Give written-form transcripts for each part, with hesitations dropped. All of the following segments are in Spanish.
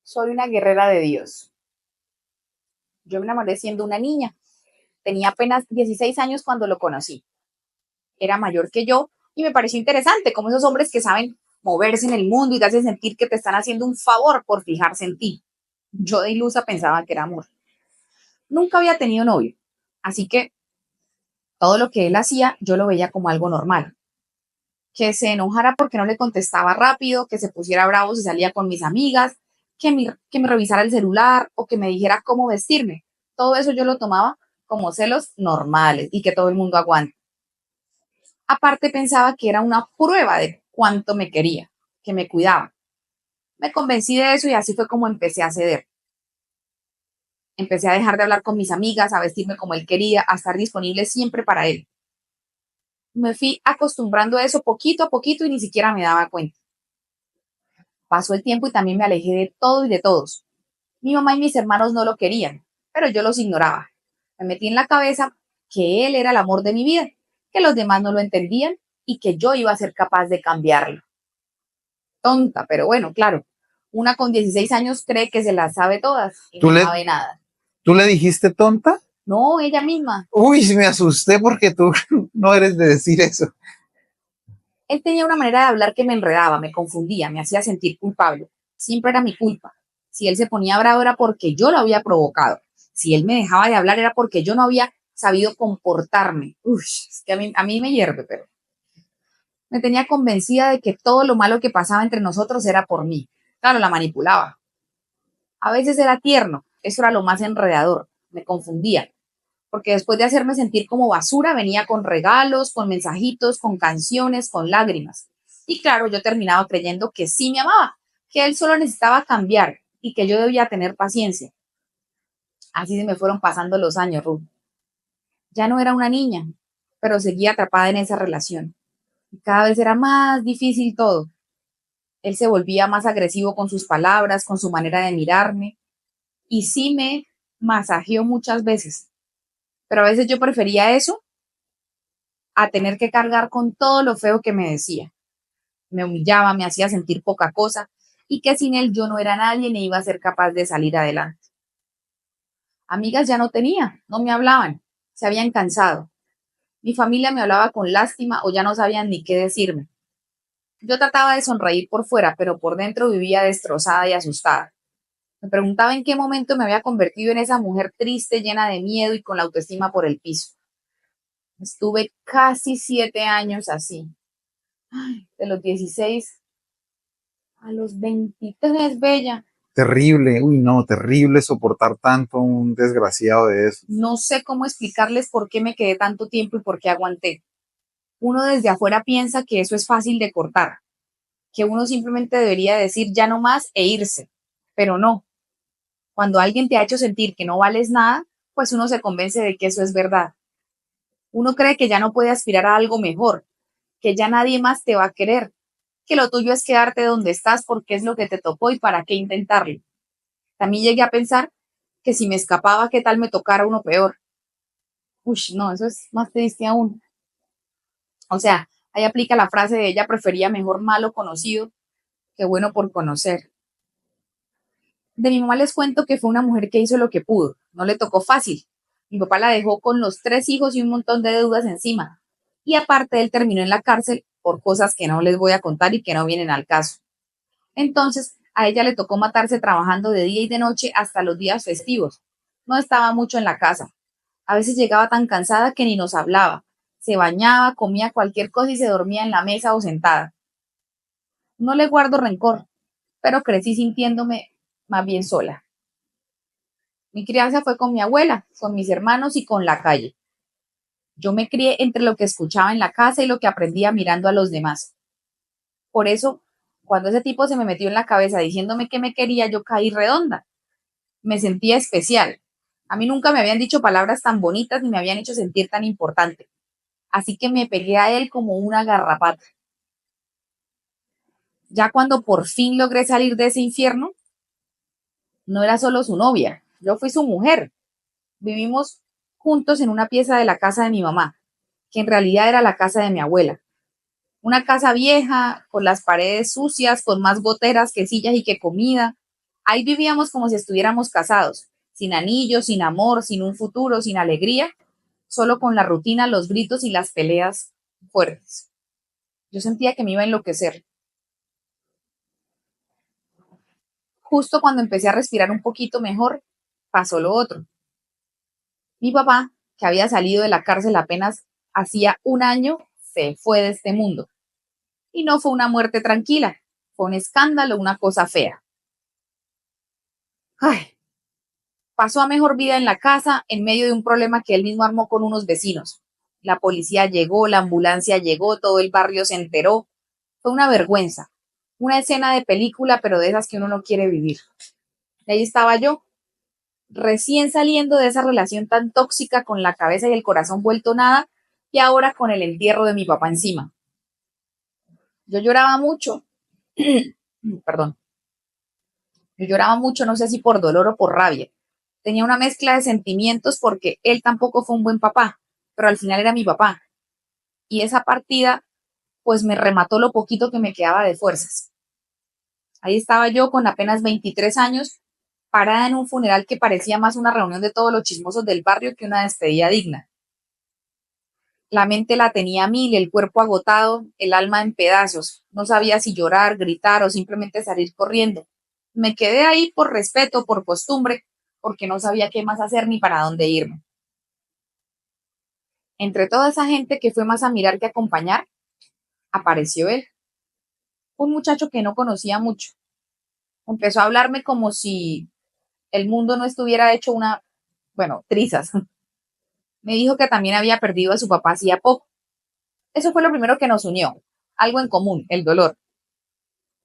Soy una guerrera de Dios. Yo me enamoré siendo una niña. Tenía apenas 16 años cuando lo conocí. Era mayor que yo y me pareció interesante como esos hombres que saben moverse en el mundo y te hacen sentir que te están haciendo un favor por fijarse en ti. Yo de ilusa pensaba que era amor. Nunca había tenido novio, así que todo lo que él hacía yo lo veía como algo normal. Que se enojara porque no le contestaba rápido, que se pusiera bravo si salía con mis amigas, que me revisara el celular o que me dijera cómo vestirme. Todo eso yo lo tomaba como celos normales y que todo el mundo aguanta. Aparte pensaba que era una prueba de cuánto me quería, que me cuidaba. Me convencí de eso y así fue como empecé a ceder. Empecé a dejar de hablar con mis amigas, a vestirme como él quería, a estar disponible siempre para él. Me fui acostumbrando a eso poquito a poquito y ni siquiera me daba cuenta. Pasó el tiempo y también me alejé de todo y de todos. Mi mamá y mis hermanos no lo querían, pero yo los ignoraba. Me metí en la cabeza que él era el amor de mi vida, que los demás no lo entendían y que yo iba a ser capaz de cambiarlo. Tonta, pero bueno, claro. Una con 16 años cree que se las sabe todas y ¿Tú no le, sabe nada. tú le dijiste tonta? No, ella misma. Uy, me asusté porque tú no eres de decir eso. Él tenía una manera de hablar que me enredaba, me confundía, me hacía sentir culpable. Siempre era mi culpa. Si él se ponía bravo era porque yo lo había provocado. Si él me dejaba de hablar era porque yo no había sabido comportarme. Uf, es que a mí me hierve, pero me tenía convencida de que todo lo malo que pasaba entre nosotros era por mí. Claro, la manipulaba. A veces era tierno, eso era lo más enredador, me confundía, porque después de hacerme sentir como basura venía con regalos, con mensajitos, con canciones, con lágrimas. Y claro, yo terminaba creyendo que sí me amaba, que él solo necesitaba cambiar y que yo debía tener paciencia. Así se me fueron pasando los años, Ruth. Ya no era una niña, pero seguía atrapada en esa relación. Y cada vez era más difícil todo. Él se volvía más agresivo con sus palabras, con su manera de mirarme, y sí me masajeó muchas veces. Pero a veces yo prefería eso a tener que cargar con todo lo feo que me decía. Me humillaba, me hacía sentir poca cosa y que sin él yo no era nadie ni iba a ser capaz de salir adelante. Amigas ya no tenía, no me hablaban, se habían cansado. Mi familia me hablaba con lástima o ya no sabían ni qué decirme. Yo trataba de sonreír por fuera, pero por dentro vivía destrozada y asustada. Me preguntaba en qué momento me había convertido en esa mujer triste, llena de miedo y con la autoestima por el piso. Estuve casi 7 años así. De los 16 a los 23, bella. Terrible, uy, no, terrible soportar tanto un desgraciado de eso. No sé cómo explicarles por qué me quedé tanto tiempo y por qué aguanté. Uno desde afuera piensa que eso es fácil de cortar, que uno simplemente debería decir ya no más e irse. Pero no. Cuando alguien te ha hecho sentir que no vales nada, pues uno se convence de que eso es verdad. Uno cree que ya no puede aspirar a algo mejor, que ya nadie más te va a querer, que lo tuyo es quedarte donde estás porque es lo que te tocó y para qué intentarlo. También llegué a pensar que si me escapaba, ¿qué tal me tocara uno peor? Uy, no, eso es más triste aún. O sea, ahí aplica la frase de ella prefería mejor malo conocido que bueno por conocer. De mi mamá les cuento que fue una mujer que hizo lo que pudo, no le tocó fácil. Mi papá la dejó con los 3 hijos y un montón de deudas encima. Y aparte él terminó en la cárcel por cosas que no les voy a contar y que no vienen al caso. Entonces, a ella le tocó matarse trabajando de día y de noche hasta los días festivos. No estaba mucho en la casa. A veces llegaba tan cansada que ni nos hablaba. Se bañaba, comía cualquier cosa y se dormía en la mesa o sentada. No le guardo rencor, pero crecí sintiéndome más bien sola. Mi crianza fue con mi abuela, con mis hermanos y con la calle. Yo me crié entre lo que escuchaba en la casa y lo que aprendía mirando a los demás. Por eso, cuando ese tipo se me metió en la cabeza diciéndome que me quería, yo caí redonda. Me sentía especial. A mí nunca me habían dicho palabras tan bonitas ni me habían hecho sentir tan importante. Así que me pegué a él como una garrapata. Ya cuando por fin logré salir de ese infierno, no era solo su novia, yo fui su mujer. Vivimos juntos en una pieza de la casa de mi mamá, que en realidad era la casa de mi abuela. Una casa vieja, con las paredes sucias, con más goteras que sillas y que comida. Ahí vivíamos como si estuviéramos casados, sin anillos, sin amor, sin un futuro, sin alegría, solo con la rutina, los gritos y las peleas fuertes. Yo sentía que me iba a enloquecer. Justo cuando empecé a respirar un poquito mejor, pasó lo otro. Mi papá, que había salido de la cárcel apenas hacía un año, se fue de este mundo. Y no fue una muerte tranquila, fue un escándalo, una cosa fea. Ay, pasó a mejor vida en la casa en medio de un problema que él mismo armó con unos vecinos. La policía llegó, la ambulancia llegó, todo el barrio se enteró. Fue una vergüenza, una escena de película, pero de esas que uno no quiere vivir. Y ahí estaba yo, recién saliendo de esa relación tan tóxica con la cabeza y el corazón vuelto nada, y ahora con el entierro de mi papá encima. Yo lloraba mucho, perdón, yo lloraba mucho, no sé si por dolor o por rabia. Tenía una mezcla de sentimientos porque él tampoco fue un buen papá, pero al final era mi papá. Y esa partida, pues me remató lo poquito que me quedaba de fuerzas. Ahí estaba yo con apenas 23 años, parada en un funeral que parecía más una reunión de todos los chismosos del barrio que una despedida digna. La mente la tenía a mil, el cuerpo agotado, el alma en pedazos. No sabía si llorar, gritar o simplemente salir corriendo. Me quedé ahí por respeto, por costumbre, porque no sabía qué más hacer ni para dónde irme. Entre toda esa gente que fue más a mirar que a acompañar, apareció él, un muchacho que no conocía mucho. Empezó a hablarme como si el mundo no estuviera hecho trizas. Me dijo que también había perdido a su papá hacía poco. Eso fue lo primero que nos unió, algo en común, el dolor.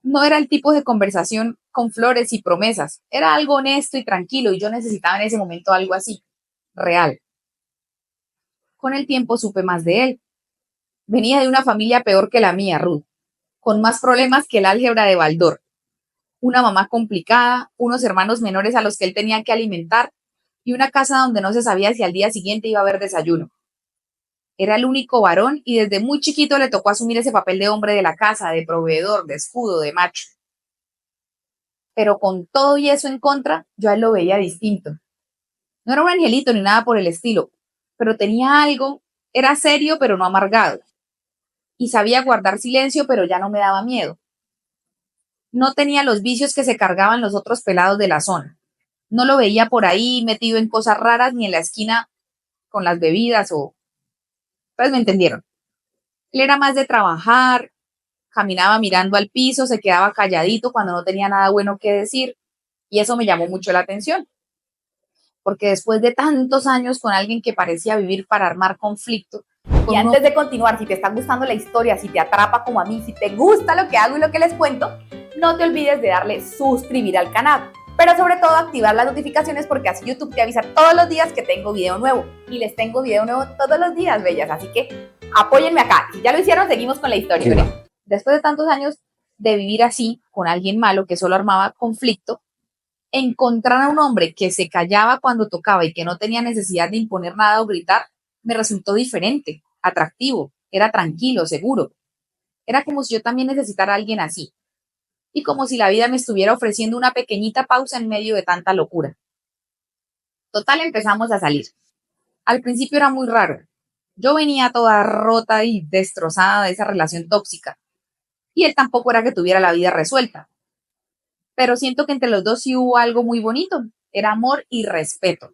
No era el tipo de conversación con flores y promesas, era algo honesto y tranquilo y yo necesitaba en ese momento algo así, real. Con el tiempo supe más de él. Venía de una familia peor que la mía, Ruth, con más problemas que el álgebra de Baldor. Una mamá complicada, unos hermanos menores a los que él tenía que alimentar y una casa donde no se sabía si al día siguiente iba a haber desayuno. Era el único varón y desde muy chiquito le tocó asumir ese papel de hombre de la casa, de proveedor, de escudo, de macho. Pero con todo y eso en contra, yo a él lo veía distinto. No era un angelito ni nada por el estilo, pero tenía algo, era serio pero no amargado. Y sabía guardar silencio, pero ya no me daba miedo. No tenía los vicios que se cargaban los otros pelados de la zona. No lo veía por ahí metido en cosas raras ni en la esquina con las bebidas pues me entendieron. Él era más de trabajar, caminaba mirando al piso, se quedaba calladito cuando no tenía nada bueno que decir y eso me llamó mucho la atención, porque después de tantos años con alguien que parecía vivir para armar conflicto. Y antes de continuar, si te está gustando la historia, si te atrapa como a mí, si te gusta lo que hago y lo que les cuento, no te olvides de darle suscribir al canal. Pero sobre todo activar las notificaciones porque así YouTube te avisa todos los días que tengo video nuevo. Y les tengo video nuevo todos los días, bellas. Así que apóyenme acá. Si ya lo hicieron, seguimos con la historia. Sí. Después de tantos años de vivir así, con alguien malo que solo armaba conflicto, encontrar a un hombre que se callaba cuando tocaba y que no tenía necesidad de imponer nada o gritar, me resultó diferente, atractivo, era tranquilo, seguro. Era como si yo también necesitara a alguien así. Y como si la vida me estuviera ofreciendo una pequeñita pausa en medio de tanta locura. Total, empezamos a salir. Al principio era muy raro. Yo venía toda rota y destrozada de esa relación tóxica. Y él tampoco era que tuviera la vida resuelta. Pero siento que entre los dos sí hubo algo muy bonito. Era amor y respeto.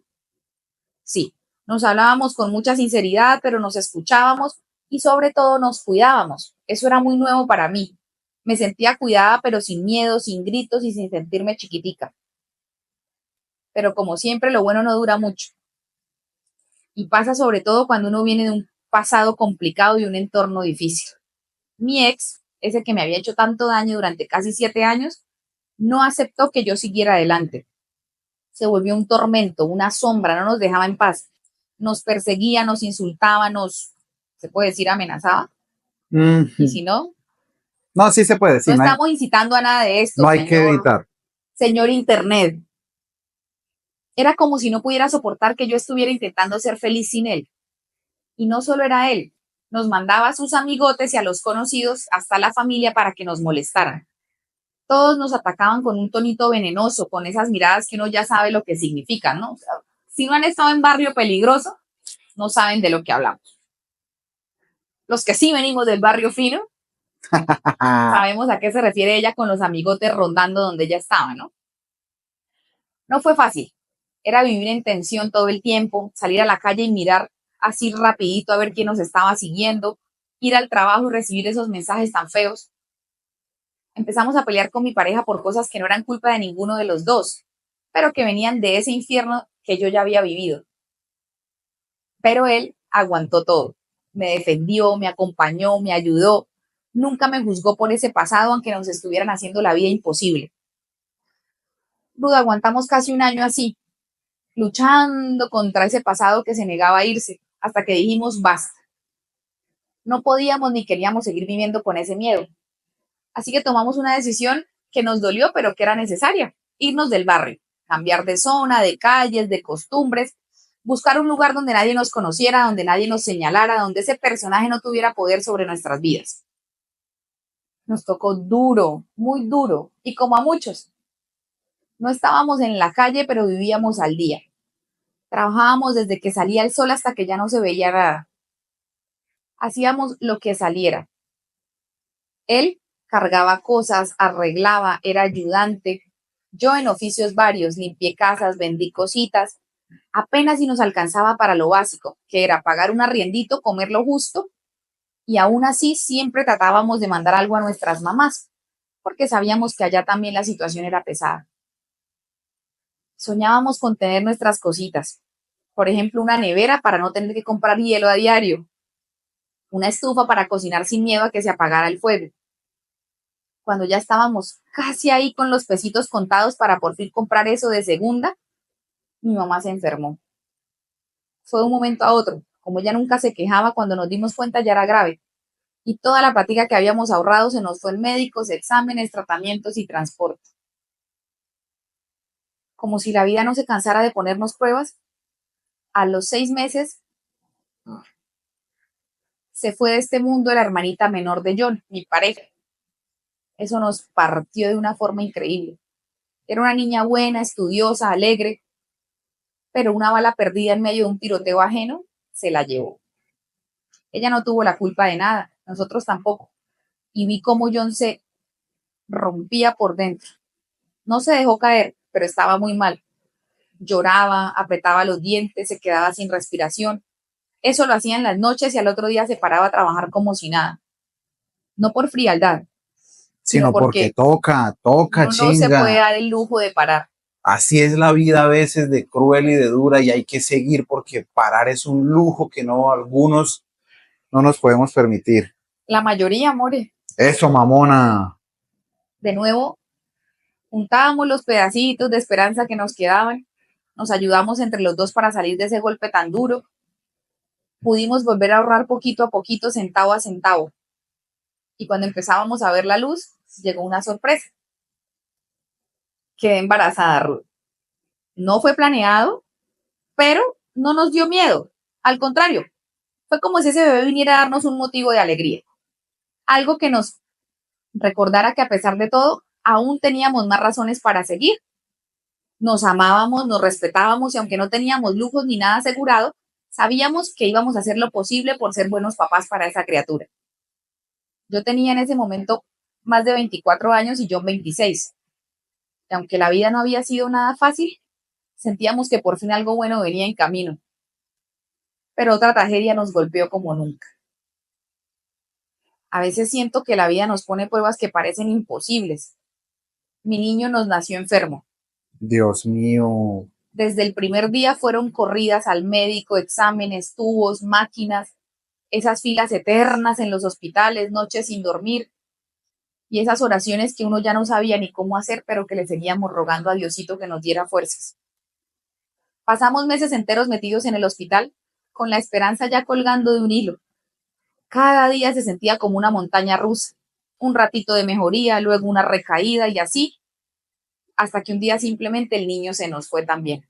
Sí, nos hablábamos con mucha sinceridad, pero nos escuchábamos y sobre todo nos cuidábamos. Eso era muy nuevo para mí. Me sentía cuidada, pero sin miedo, sin gritos y sin sentirme chiquitica. Pero como siempre, lo bueno no dura mucho. Y pasa sobre todo cuando uno viene de un pasado complicado y un entorno difícil. Mi ex, ese que me había hecho tanto daño durante casi 7 años, no aceptó que yo siguiera adelante. Se volvió un tormento, una sombra, no nos dejaba en paz. Nos perseguía, nos insultaba, se puede decir, amenazaba. Y si no, no, sí se puede. Sí, no estamos incitando a nada de esto. No hay que editar. Señor Internet. Era como si no pudiera soportar que yo estuviera intentando ser feliz sin él. Y no solo era él, nos mandaba a sus amigotes y a los conocidos, hasta la familia, para que nos molestaran. Todos nos atacaban con un tonito venenoso, con esas miradas que uno ya sabe lo que significan, ¿no? O sea, si no han estado en barrio peligroso, no saben de lo que hablamos. Los que sí venimos del barrio fino, sabemos a qué se refiere ella con los amigotes rondando donde ella estaba, ¿no? No fue fácil. Era vivir en tensión todo el tiempo, salir a la calle y mirar así rapidito a ver quién nos estaba siguiendo, ir al trabajo y recibir esos mensajes tan feos. Empezamos a pelear con mi pareja por cosas que no eran culpa de ninguno de los dos, pero que venían de ese infierno que yo ya había vivido. Pero él aguantó todo. Me defendió, me acompañó, me ayudó. Nunca me juzgó por ese pasado, aunque nos estuvieran haciendo la vida imposible. Ruda, aguantamos casi un año así, luchando contra ese pasado que se negaba a irse, hasta que dijimos basta. No podíamos ni queríamos seguir viviendo con ese miedo. Así que tomamos una decisión que nos dolió, pero que era necesaria: irnos del barrio, cambiar de zona, de calles, de costumbres, buscar un lugar donde nadie nos conociera, donde nadie nos señalara, donde ese personaje no tuviera poder sobre nuestras vidas. Nos tocó duro, muy duro, y como a muchos, no estábamos en la calle, pero vivíamos al día. Trabajábamos desde que salía el sol hasta que ya no se veía nada. Hacíamos lo que saliera. Él cargaba cosas, arreglaba, era ayudante. Yo en oficios varios, limpié casas, vendí cositas. Apenas si nos alcanzaba para lo básico, que era pagar un arriendito, comer lo justo, y aún así siempre tratábamos de mandar algo a nuestras mamás, porque sabíamos que allá también la situación era pesada. Soñábamos con tener nuestras cositas, por ejemplo, una nevera para no tener que comprar hielo a diario, una estufa para cocinar sin miedo a que se apagara el fuego. Cuando ya estábamos casi ahí con los pesitos contados para por fin comprar eso de segunda, mi mamá se enfermó. Fue de un momento a otro. Como ella nunca se quejaba, cuando nos dimos cuenta ya era grave. Y toda la plática que habíamos ahorrado se nos fue en médicos, exámenes, tratamientos y transporte. Como si la vida no se cansara de ponernos pruebas, a los 6 meses se fue de este mundo la hermanita menor de John, mi pareja. Eso nos partió de una forma increíble. Era una niña buena, estudiosa, alegre, pero una bala perdida en medio de un tiroteo ajeno se la llevó. Ella no tuvo la culpa de nada, nosotros tampoco. Y vi cómo John se rompía por dentro. No se dejó caer, pero estaba muy mal. Lloraba, apretaba los dientes, se quedaba sin respiración. Eso lo hacía en las noches y al otro día se paraba a trabajar como si nada. No por frialdad, sino Sino porque porque toca, uno no se puede chinga. dar el lujo de parar. Así es la vida a veces de cruel y de dura y hay que seguir porque parar es un lujo que no algunos no nos podemos permitir. La mayoría, more. Eso, mamona. De nuevo, juntábamos los pedacitos de esperanza que nos quedaban, nos ayudamos entre los dos para salir de ese golpe tan duro. Pudimos volver a ahorrar poquito a poquito, centavo a centavo. Y cuando empezábamos a ver la luz, llegó una sorpresa. Quedé embarazada, Ruth. No fue planeado, pero no nos dio miedo. Al contrario, fue como si ese bebé viniera a darnos un motivo de alegría. Algo que nos recordara que a pesar de todo, aún teníamos más razones para seguir. Nos amábamos, nos respetábamos y aunque no teníamos lujos ni nada asegurado, sabíamos que íbamos a hacer lo posible por ser buenos papás para esa criatura. Yo tenía en ese momento más de 24 años y John 26. Y aunque la vida no había sido nada fácil, sentíamos que por fin algo bueno venía en camino. Pero otra tragedia nos golpeó como nunca. A veces siento que la vida nos pone pruebas que parecen imposibles. Mi niño nos nació enfermo. Dios mío. Desde el primer día fueron corridas al médico, exámenes, tubos, máquinas, esas filas eternas en los hospitales, noches sin dormir y esas oraciones que uno ya no sabía ni cómo hacer, pero que le seguíamos rogando a Diosito que nos diera fuerzas. Pasamos meses enteros metidos en el hospital, con la esperanza ya colgando de un hilo. Cada día se sentía como una montaña rusa, un ratito de mejoría, luego una recaída y así, hasta que un día simplemente el niño se nos fue también.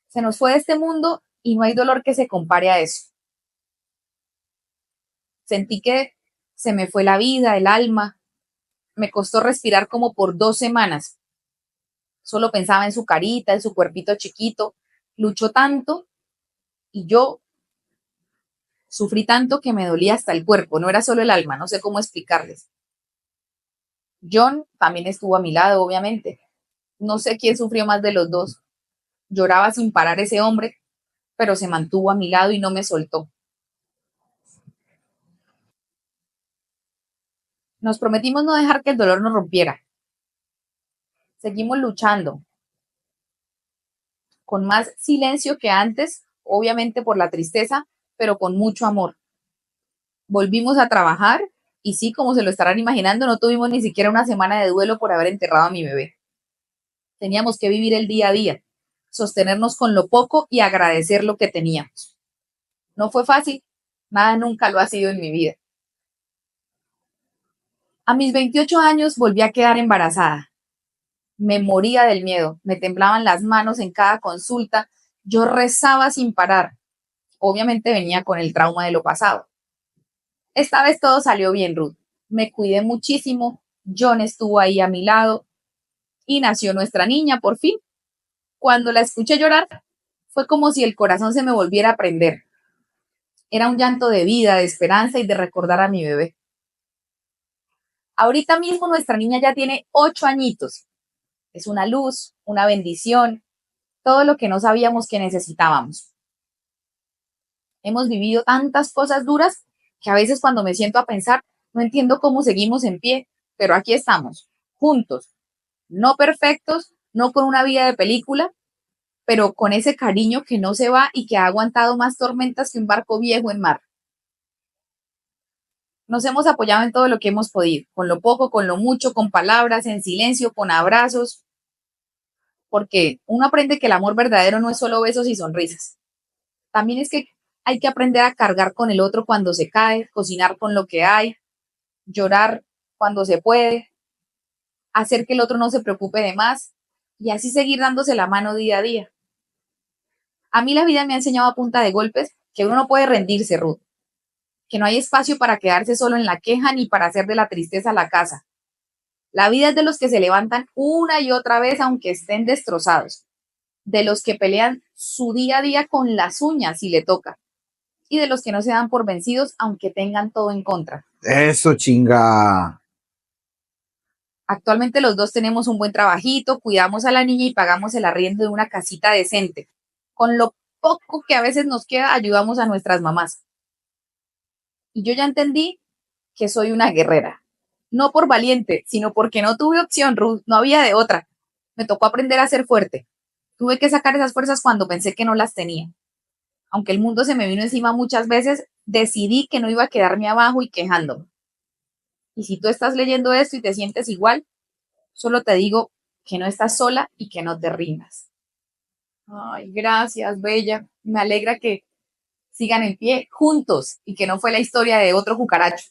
Se nos fue de este mundo y no hay dolor que se compare a eso. Sentí que Se me fue la vida, el alma. Me costó respirar como por 2 semanas. Solo pensaba en su carita, en su cuerpito chiquito. Luchó tanto y yo sufrí tanto que me dolía hasta el cuerpo. No era solo el alma, no sé cómo explicarles. John también estuvo a mi lado, obviamente. No sé quién sufrió más de los dos. Lloraba sin parar ese hombre, pero se mantuvo a mi lado y no me soltó. Nos prometimos no dejar que el dolor nos rompiera. Seguimos luchando, con más silencio que antes, obviamente por la tristeza, pero con mucho amor. Volvimos a trabajar y sí, como se lo estarán imaginando, no tuvimos ni siquiera una semana de duelo por haber enterrado a mi bebé. Teníamos que vivir el día a día, sostenernos con lo poco y agradecer lo que teníamos. No fue fácil, nada nunca lo ha sido en mi vida. A mis 28 años volví a quedar embarazada. Me moría del miedo, me temblaban las manos en cada consulta, yo rezaba sin parar. Obviamente venía con el trauma de lo pasado. Esta vez todo salió bien, Ruth. Me cuidé muchísimo, John estuvo ahí a mi lado y nació nuestra niña por fin. Cuando la escuché llorar, fue como si el corazón se me volviera a prender. Era un llanto de vida, de esperanza y de recordar a mi bebé. Ahorita mismo nuestra niña ya tiene 8 añitos. Es una luz, una bendición, todo lo que no sabíamos que necesitábamos. Hemos vivido tantas cosas duras que a veces cuando me siento a pensar, no entiendo cómo seguimos en pie, pero aquí estamos, juntos, no perfectos, no con una vida de película, pero con ese cariño que no se va y que ha aguantado más tormentas que un barco viejo en mar. Nos hemos apoyado en todo lo que hemos podido, con lo poco, con lo mucho, con palabras, en silencio, con abrazos, porque uno aprende que el amor verdadero no es solo besos y sonrisas. También es que hay que aprender a cargar con el otro cuando se cae, cocinar con lo que hay, llorar cuando se puede, hacer que el otro no se preocupe de más y así seguir dándose la mano día a día. A mí la vida me ha enseñado a punta de golpes que uno no puede rendirse, Ruth, que no hay espacio para quedarse solo en la queja ni para hacer de la tristeza la casa. La vida es de los que se levantan una y otra vez aunque estén destrozados, de los que pelean su día a día con las uñas si le toca, y de los que no se dan por vencidos aunque tengan todo en contra. Eso, chinga. Actualmente los dos tenemos un buen trabajito, cuidamos a la niña y pagamos el arriendo de una casita decente. Con lo poco que a veces nos queda, ayudamos a nuestras mamás. Y yo ya entendí que soy una guerrera. No por valiente, sino porque no tuve opción, Ruth, no había de otra. Me tocó aprender a ser fuerte. Tuve que sacar esas fuerzas cuando pensé que no las tenía. Aunque el mundo se me vino encima muchas veces, decidí que no iba a quedarme abajo y quejándome. Y si tú estás leyendo esto y te sientes igual, solo te digo que no estás sola y que no te rindas. Ay, gracias, Bella. Me alegra que sigan en pie juntos y que no fue la historia de otro cucaracho.